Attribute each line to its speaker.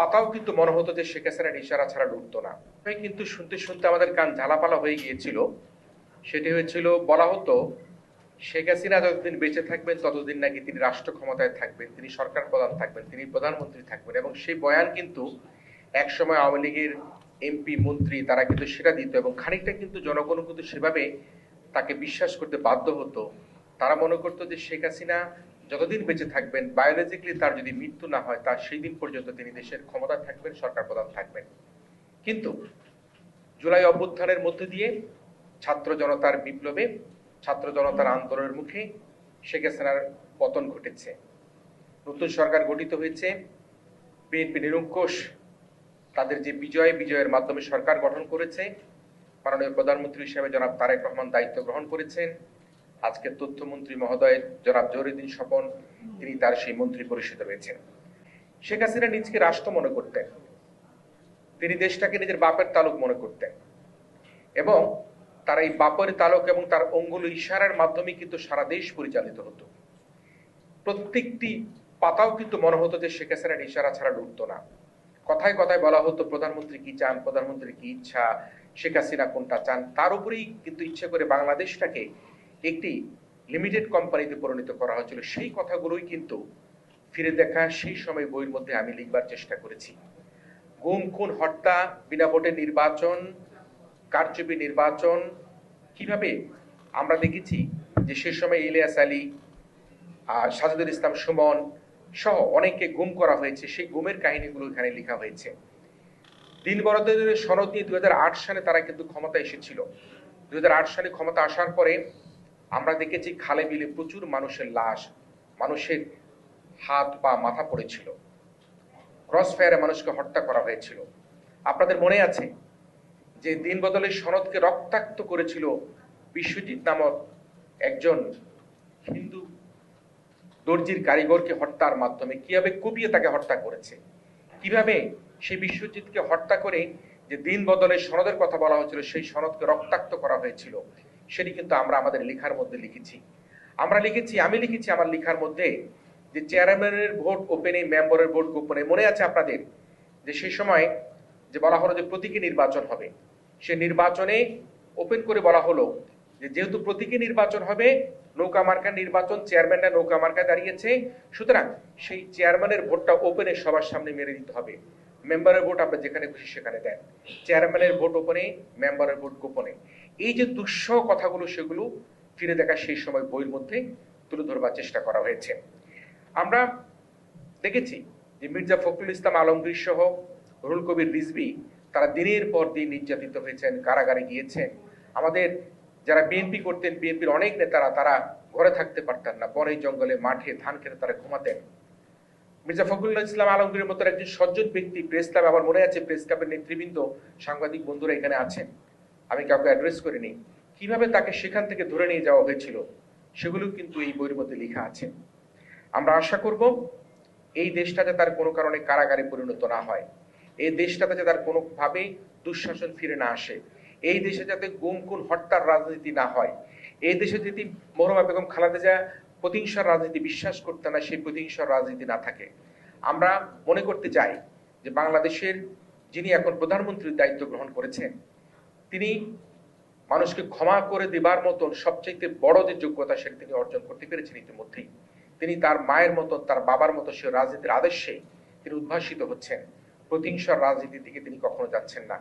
Speaker 1: পাতাও কিন্তু মনে হতো যে শেখ হাসিনার ইশারা ছাড়া লুটতো না। কিন্তু শুনতে শুনতে আমাদের কান ঝালাপালা হয়ে গিয়েছিল। সেটি হয়েছিল, বলা হতো শেখ হাসিনা যতদিন বেঁচে থাকবেন ততদিন নাকি তিনি রাষ্ট্র ক্ষমতায় থাকবেন, তিনি সরকার প্রধান থাকবেন, তিনি প্রধানমন্ত্রী থাকবেন। এবং সেই বয়ান কিন্তু একসময় আওয়ামী লীগের এমপি মন্ত্রী তারা কিন্তু সেটা দিত, এবং খানিকটা কিন্তু জনগণ কিন্তু সেভাবে তাকে বিশ্বাস করতে বাধ্য হতো। তারা মনে করতো যে শেখ হাসিনা যতদিন বেঁচে থাকবেন, বায়োলজিক্যালি তার যদি মৃত্যু না হয়, তার সেই দিন পর্যন্ত তিনি দেশের ক্ষমতা থাকবেন, সরকার প্রধান থাকবেন। কিন্তু জুলাই অভ্যুত্থানের মধ্যে দিয়ে ছাত্র জনতার বিপ্লবে, ছাত্র জনতার আন্দোলনের মুখে শেখ হাসিনার পতন ঘটেছে। নতুন সরকার গঠিত হয়েছে। বিএনপি নিরঙ্কুশ তাদের যে বিজয়ের মাধ্যমে সরকার গঠন করেছে। মাননীয় প্রধানমন্ত্রী হিসেবে জনাব তারেক রহমান দায়িত্ব গ্রহণ করেছেন। আজকে তথ্যমন্ত্রী মহোদয় জনাব জহিরুদ্দিন স্বপন, তিনি তার সেই মন্ত্রী পরিষদে রয়েছেন। শেখ হাসিনা নিজকে রাষ্ট্র মনে করতেন, তিনি দেশটাকে নিজের বাপের তালুক মনে করতেন, এবং তার এই বাপের তালুক এবং তার অঙ্গুল ইশারার মাধ্যমে কিন্তু সারা দেশ পরিচালিত হতো। প্রত্যেকটি পাতাও কিন্তু মনে হতো যে শেখ হাসিনার ইশারা ছাড়া লুটতো না। কথায় কথায় বলা হতো প্রধানমন্ত্রী কি চান, প্রধানমন্ত্রীর কি ইচ্ছা, শেখ হাসিনা কোনটা চান। তার উপরেই কিন্তু ইচ্ছে করে বাংলাদেশটাকে একটি লিমিটেড কোম্পানিতে পরিণত করা হয়েছিল। সেই কথাগুলোই কিন্তু ফিরে দেখা সেই সময় বইয়ের মধ্যে আমি লিখবার চেষ্টা করেছি। গুম খুন হত্যা, বিনা ভোটে নির্বাচন, কারচুপি নির্বাচন, কিভাবে আমরা দেখেছি যে সে সময় ইলিয়াস আলী, সাজিদুল ইসলাম সুমন সহ অনেককে গুম করা হয়েছে। সেই গুমের কাহিনীগুলো এখানে লেখা হয়েছে। দিন বরাদ্দের সনদ নিয়ে 2008 সালে তারা কিন্তু ক্ষমতা এসেছিল। 2008 সালে ক্ষমতা আসার পরে আমরা দেখেছি খালে বিলে প্রচুর মানুষের লাশ, মানুষের হাত পা মাথা পড়েছিল, ক্রস ফায়ারে মানুষকে হত্যা করা হয়েছিল। আপনাদের মনে আছে যে দিন বদলের সনদকে রক্তাক্ত করেছিল বিশ্বজিৎ নামক একজন হিন্দু দর্জির কারিগরকে হত্যার মাধ্যমে, কিভাবে কুপিয়ে তাকে হত্যা করেছে, কিভাবে সেই বিশ্বজিৎকে হত্যা করে যে দিন বদলের সনদের কথা বলা হয়েছিল সেই সনদকে রক্তাক্ত করা হয়েছিল, সেটি কিন্তু আমরা আমাদের লেখার মধ্যে লিখেছি। আমি লিখেছি আমার লেখার মধ্যে যে চেয়ারম্যানের ভোট ওপেনে, মেম্বারের ভোট গোপনে। মনে আছে আপনাদের যে সেই সময় যে বলা হলো যে প্রতীকী নির্বাচন হবে, সে নির্বাচনে ওপেন করে বলা হলো যে যেহেতু প্রতীকী নির্বাচন হবে, নৌকা মার্কার নির্বাচন, চেয়ারম্যানরা নৌকা মার্কায় দাঁড়িয়েছে, সুতরাং সেই চেয়ারম্যানের ভোটটা ওপেনে সবার সামনে মেরে দিতে হবে। মেম্বারের ভোট আপনি যেখানে খুশি সেখানে দেন, চেয়ারম্যানের ভোট ওপেনে, মেম্বারের ভোট গোপনে। এই যে দুঃসহ কথাগুলো, সেগুলো ফিরে দেখা সেই সময় বইয়ের মধ্যে তুলে ধরবার চেষ্টা করা হয়েছে। আমরা দেখেছি যে মির্জা ফখরুল ইসলাম আলমগীর সহ রুহুল কবির রিজভী তারা দিনের পর দিন নির্যাতিত হয়েছেন, কারাগারে গিয়েছেন। আমাদের যারা বিএনপি করতেন, বিএনপির অনেক নেতারা তারা ঘরে থাকতে পারতেন না, বনে জঙ্গলে মাঠে ধান খেতে তারা ঘুমাতেন। মির্জা ফখরুল ইসলাম আলমগীরের মতো একজন সজ্জন ব্যক্তি, প্রেস ক্লাব, আমার মনে আছে প্রেস ক্লাবের নেতৃবৃন্দ, সাংবাদিক বন্ধুরা এখানে আছেন, আমি কাউকে অ্যাড্রেস করিনি, কিভাবে তাকে সেখান থেকে ধরে নিয়ে যাওয়া হয়েছিল সেগুলো কিন্তু এই বইয়ের মধ্যে লেখা আছে। আমরা আশা করব এই দেশটাতে তার কোনো কারণে কারাগারে পরিণত না হয়, এই দেশটাতে যাতে তার কোনোভাবে দুঃশাসন ফিরে না আসে, এই দেশে যাতে গুম খুন হত্যার রাজনীতি না হয়, এই দেশে যদি মরহুমা বেগম খালেদা জিয়া প্রতিহিংসার রাজনীতি বিশ্বাস করতে না, সেই প্রতিহিংসার রাজনীতি না থাকে। আমরা মনে করতে চাই যে বাংলাদেশের যিনি এখন প্রধানমন্ত্রীর দায়িত্ব গ্রহণ করেছেন, তিনি মানুষকে ক্ষমা করে দেবার মতন সবচেয়ে বড় যে যোগ্যতা সেটা তিনি অর্জন করতে পেরেছেন ইতিমধ্যেই। তিনি তার মায়ের মতো, তার বাবার মতো সে রাজনীতির আদর্শে তিনি উদ্ভাসিত হচ্ছেন। প্রতিহিংসার রাজনীতির দিকে তিনি কখনো যাচ্ছেন না।